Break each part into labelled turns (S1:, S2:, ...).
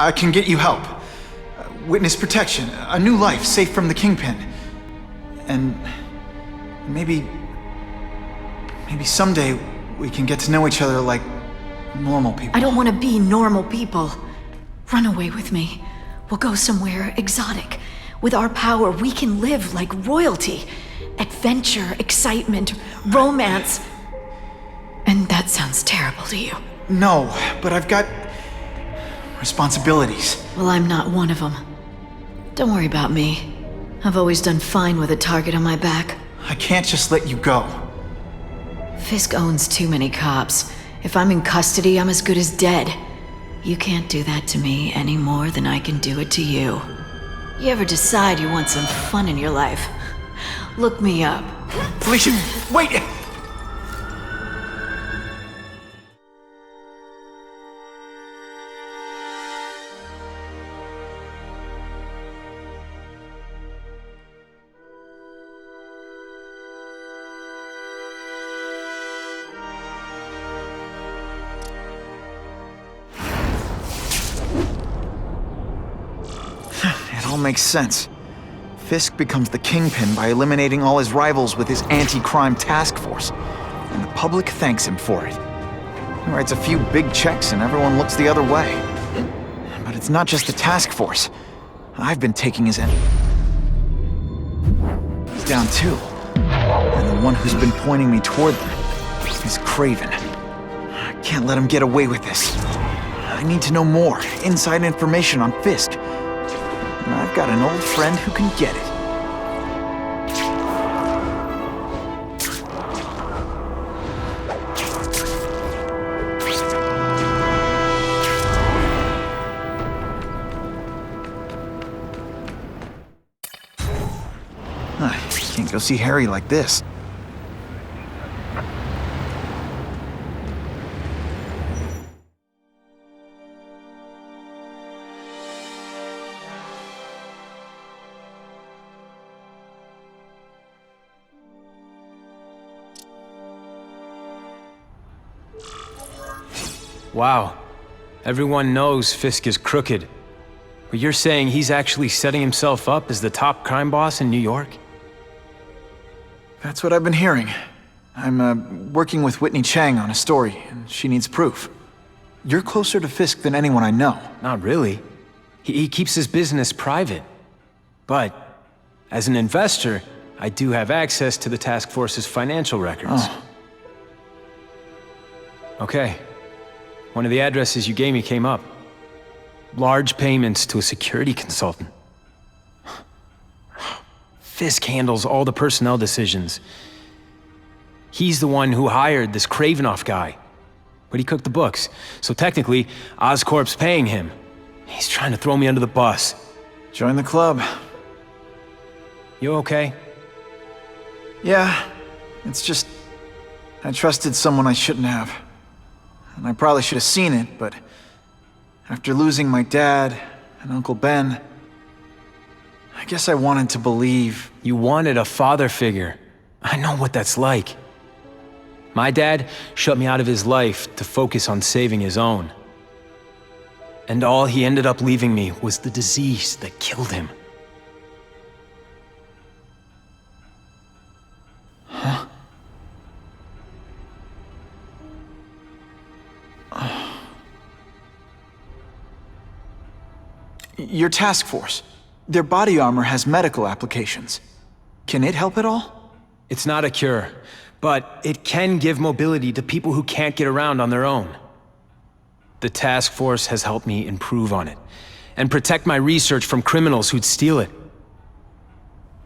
S1: I can get you help. Witness protection, a new life safe from the Kingpin. And maybe someday we can get to know each other like normal people.
S2: I don't want to be normal people. Run away with me. We'll go somewhere exotic. With our power, we can live like royalty. Adventure, excitement, romance. And that sounds terrible to you.
S1: No, but I've got responsibilities.
S2: Well, I'm not one of them. Don't worry about me. I've always done fine with a target on my back.
S1: I can't just let you go.
S2: Fisk owns too many cops. If I'm in custody, I'm as good as dead. You can't do that to me any more than I can do it to you. You ever decide you want some fun in your life? Look me up.
S1: Felicia, wait! It all makes sense. Fisk becomes the Kingpin by eliminating all his rivals with his anti-crime task force, and the public thanks him for it. He writes a few big checks and everyone looks the other way. But it's not just the task force. I've been taking his end. He's down too. And the one who's been pointing me toward them is Kraven. I can't let him get away with this. I need to know more, inside information on Fisk. And I've got an old friend who can get it. I can't go see Harry like this.
S3: Wow. Everyone knows Fisk is crooked. But you're saying he's actually setting himself up as the top crime boss in New York?
S1: That's what I've been hearing. I'm working with Whitney Chang on a story, and she needs proof. You're closer to Fisk than anyone I know.
S3: Not really. He keeps his business private. But, as an investor, I do have access to the task force's financial records.
S1: Oh.
S3: Okay. One of the addresses you gave me came up. Large payments to a security consultant. Fisk handles all the personnel decisions. He's the one who hired this Kravinoff guy. But he cooked the books, so technically, Oscorp's paying him. He's trying to throw me under the bus.
S1: Join the club.
S3: You okay?
S1: Yeah, it's just... I trusted someone I shouldn't have. And I probably should have seen it, but... after losing my dad and Uncle Ben... I guess I wanted to believe...
S3: You wanted a father figure. I know what that's like. My dad shut me out of his life to focus on saving his own. And all he ended up leaving me was the disease that killed him.
S1: Huh? Your task force. Their body armor has medical applications. Can it help at all?
S3: It's not a cure, but it can give mobility to people who can't get around on their own. The task force has helped me improve on it, and protect my research from criminals who'd steal it.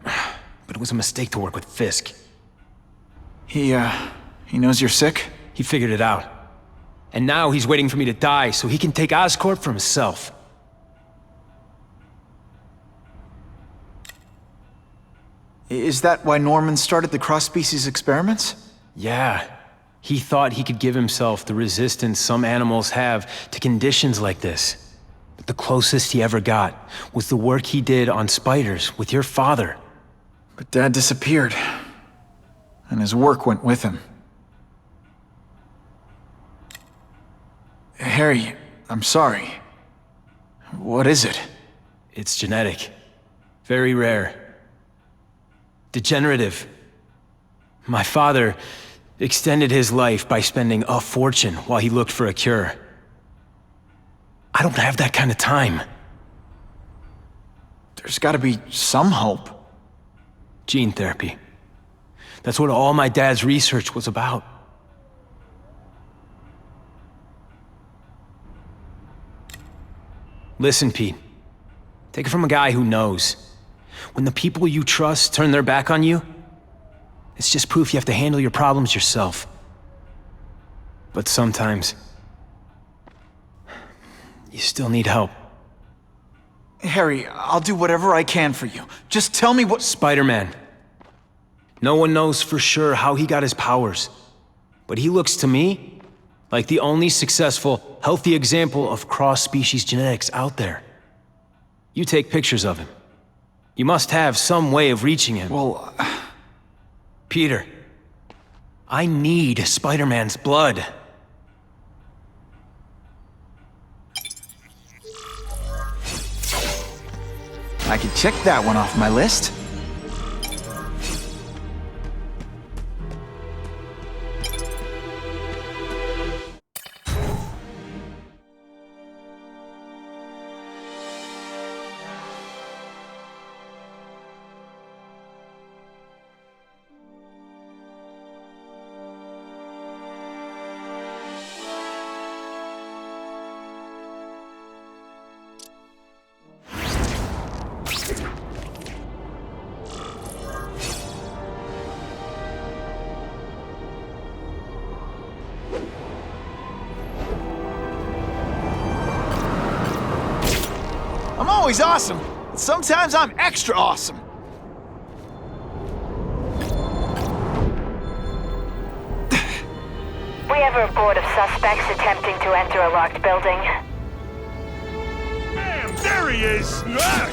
S3: But it was a mistake to work with Fisk.
S1: He knows you're sick?
S3: He figured it out. And now he's waiting for me to die so he can take Oscorp for himself.
S1: Is that why Norman started the cross-species experiments?
S3: Yeah. He thought he could give himself the resistance some animals have to conditions like this. But the closest he ever got was the work he did on spiders with your father.
S1: But Dad disappeared. And his work went with him. Harry, I'm sorry. What is it?
S3: It's genetic. Very rare. Degenerative. My father extended his life by spending a fortune while he looked for a cure. I don't have that kind of time.
S1: There's gotta be some hope.
S3: Gene therapy. That's what all my dad's research was about. Listen, Pete. Take it from a guy who knows. When the people you trust turn their back on you, it's just proof you have to handle your problems yourself. But sometimes, you still need help.
S1: Harry, I'll do whatever I can for you. Just tell me what—
S3: Spider-Man. No one knows for sure how he got his powers, but he looks to me like the only successful, healthy example of cross-species genetics out there. You take pictures of him. You must have some way of reaching him.
S1: Well,
S3: Peter, I need Spider-Man's blood.
S1: I can check that one off my list. I'm always awesome. Sometimes I'm extra awesome.
S4: We have a report of suspects attempting to enter a locked building.
S5: Damn, there he is!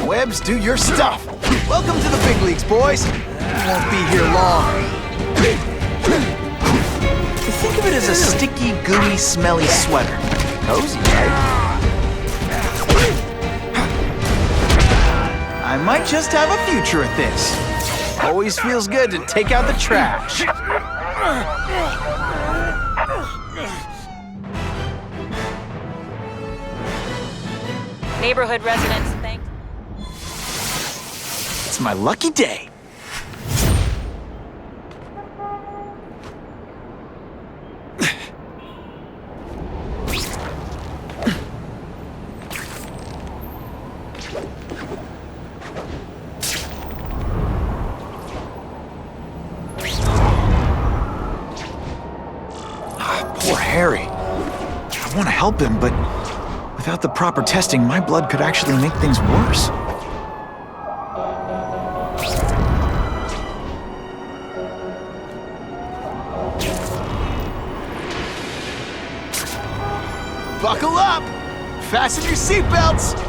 S1: Webbs, do your stuff. Welcome to the big leagues, boys. You won't be here long. Think of it as a sticky, gooey, smelly sweater. Cozy, right? I might just have a future at this. Always feels good to take out the trash.
S4: Neighborhood residents think.
S1: It's my lucky day. Poor Harry. I want to help him, but without the proper testing, my blood could actually make things worse. Buckle up! Fasten your seatbelts!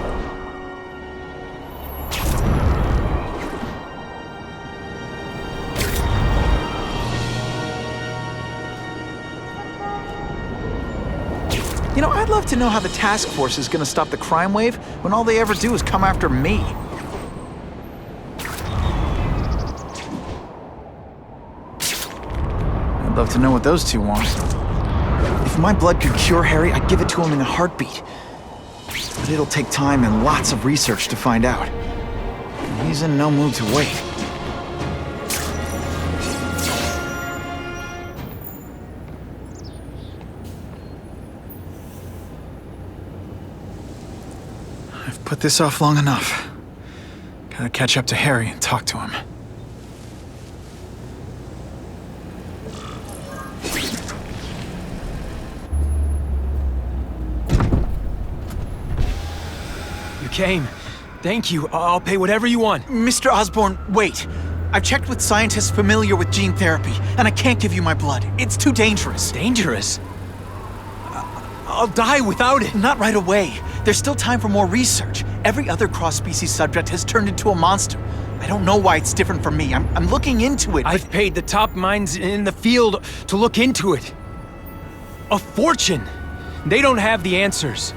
S1: You know, I'd love to know how the task force is gonna stop the crime wave when all they ever do is come after me. I'd love to know what those two want. If my blood could cure Harry, I'd give it to him in a heartbeat. But it'll take time and lots of research to find out. And he's in no mood to wait. I've put this off long enough. Gotta catch up to Harry and talk to him.
S3: You came. Thank you. I'll pay whatever you want.
S1: Mr. Osborn, wait. I've checked with scientists familiar with gene therapy, and I can't give you my blood. It's too dangerous.
S3: Dangerous? I'll die without it.
S1: Not right away. There's still time for more research. Every other cross-species subject has turned into a monster. I don't know why it's different from me. I'm looking into it, but
S3: I've paid the top minds in the field to look into it. A fortune. They don't have the answers.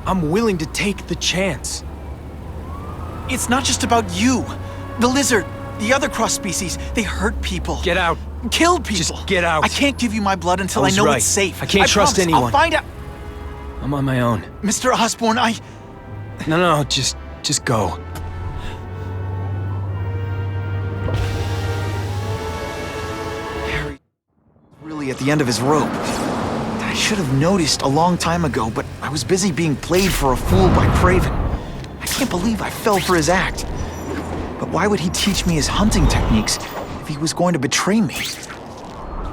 S3: I'm willing to take the chance.
S1: It's not just about you. The lizard, the other cross species, they hurt people.
S3: Get out.
S1: Killed people.
S3: Just get out.
S1: I can't give you my blood until
S3: I
S1: I
S3: was
S1: know
S3: right.
S1: it's safe.
S3: I can't trust
S1: promise.
S3: anyone.
S1: I'll find out.
S3: I'm on my own.
S1: Mr. Osborn,
S3: No, just go.
S1: Harry really at the end of his rope. I should have noticed a long time ago, but I was busy being played for a fool by Craven. I can't believe I fell for his act. But why would he teach me his hunting techniques if he was going to betray me?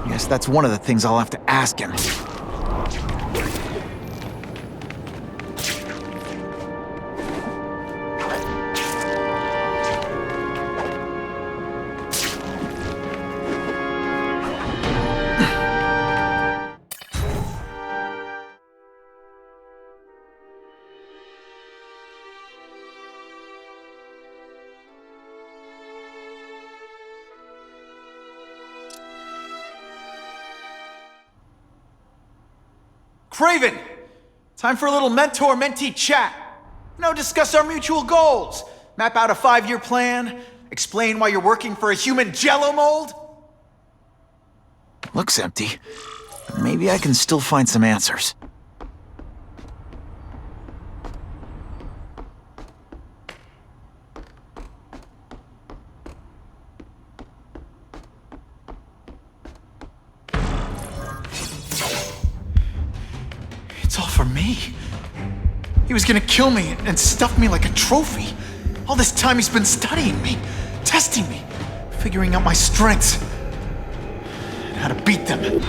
S1: Yes, that's one of the things I'll have to ask him. Craven! Time for a little mentor-mentee chat. Discuss our mutual goals. Map out a 5-year plan. Explain why you're working for a human jello mold. Looks empty. But maybe I can still find some answers. It's all for me. He was gonna kill me and stuff me like a trophy. All this time he's been studying me, testing me, figuring out my strengths, and how to beat them.
S5: And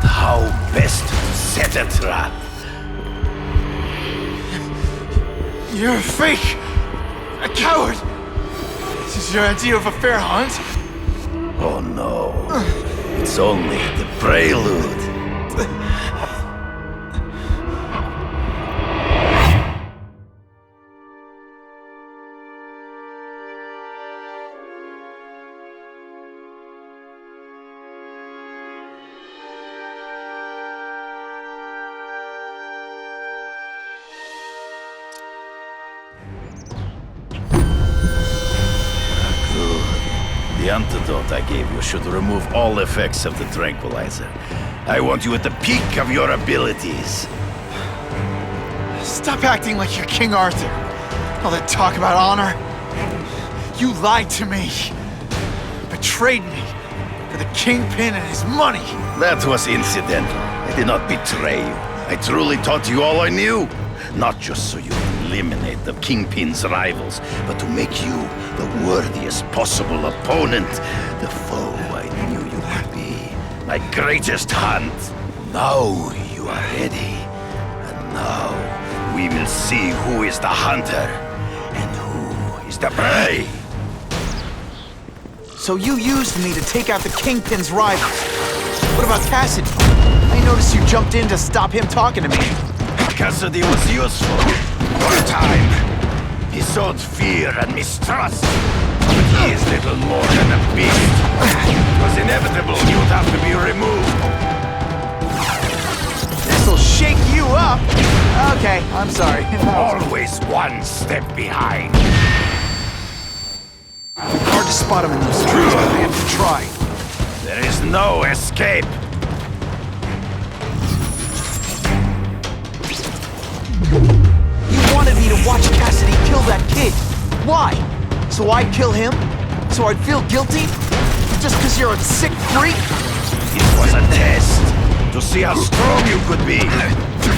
S5: how best to set a trap.
S1: You're a fake! A coward! This is your idea of a fair hunt?
S5: Oh no. It's only the prelude. The antidote I gave you should remove all effects of the tranquilizer. I want you at the peak of your abilities.
S1: Stop acting like you're King Arthur. All that talk about honor. You lied to me. Betrayed me. For the Kingpin and his money.
S5: That was incidental. I did not betray you. I truly taught you all I knew. Not just so you would eliminate the Kingpin's rivals, but to make you the worthiest possible opponent. The foe I knew you could be. My greatest hunt. Now you are ready. And now we will see who is the hunter and who is the prey.
S1: So you used me to take out the Kingpin's rivals. What about Cassidy? I noticed you jumped in to stop him talking to me.
S5: Cassidy was useful. For a time. He sowed fear and mistrust. But he is little more than a beast. It was inevitable he would have to be removed.
S1: This'll shake you up. Okay, I'm sorry.
S5: Always one step behind.
S1: Hard to spot him in those trees, but I have to try.
S5: There is no escape.
S1: You wanted me to watch Cassidy kill that kid. Why? So I'd kill him? So I'd feel guilty? Just because you're a sick freak?
S5: It was a test to see how strong you could be.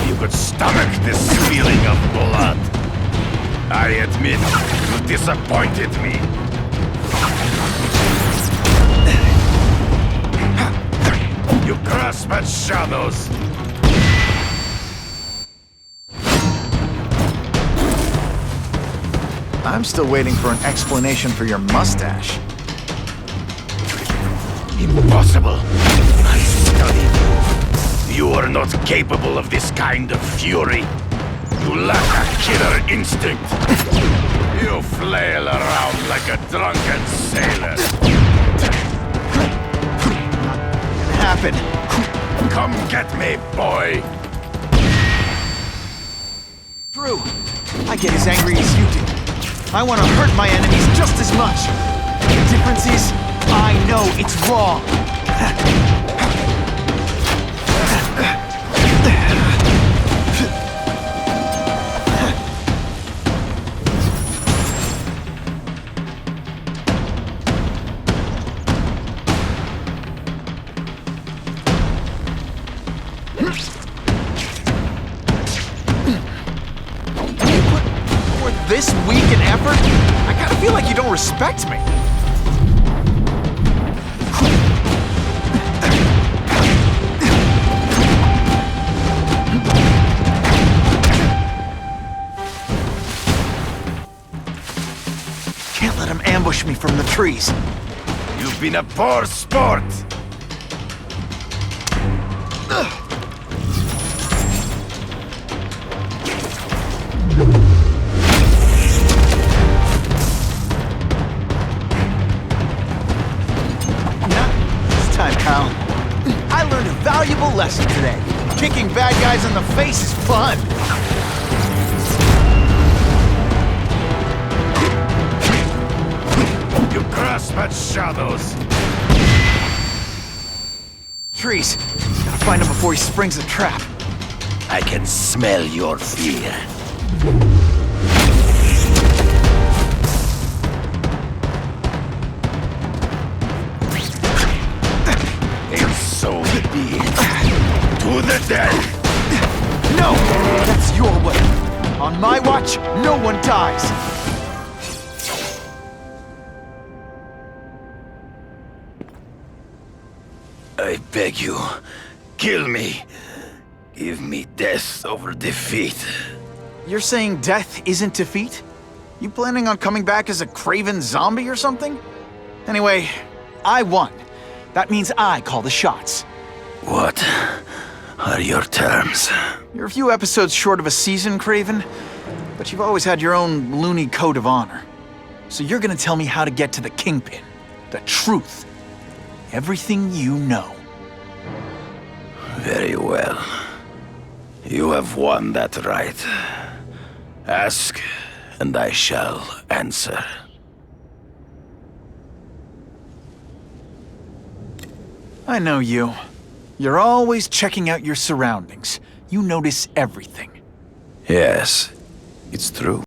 S5: You could stomach this feeling of blood. I admit, you disappointed me. You grasp at shadows.
S1: I'm still waiting for an explanation for your mustache.
S5: Impossible. I studied you. You are not capable of this kind of fury. You lack a killer instinct. You flail around like a drunken sailor.
S1: Happen.
S5: Come get me, boy.
S1: True. I get as angry as you do. I want to hurt my enemies just as much. The difference is, I know it's wrong. This weak an effort? I kinda feel like you don't respect me. Can't let him ambush me from the trees.
S5: You've been a poor sport.
S1: This time, pal. I learned a valuable lesson today. Kicking bad guys in the face is fun.
S5: You grasp at shadows.
S1: Trees. Gotta find him before he springs a trap.
S5: I can smell your fear. And so be it. To the death!
S1: No! That's your way. On my watch, no one dies.
S5: I beg you, kill me. Give me death over defeat.
S1: You're saying death isn't defeat? You planning on coming back as a craven zombie or something? Anyway, I won. That means I call the shots.
S5: What are your terms?
S1: You're a few episodes short of a season, Craven, but you've always had your own loony code of honor. So you're gonna tell me how to get to the Kingpin. The truth. Everything you know.
S5: Very well. You have won that right. Ask, and I shall answer.
S1: I know you. You're always checking out your surroundings. You notice everything.
S5: Yes, it's true.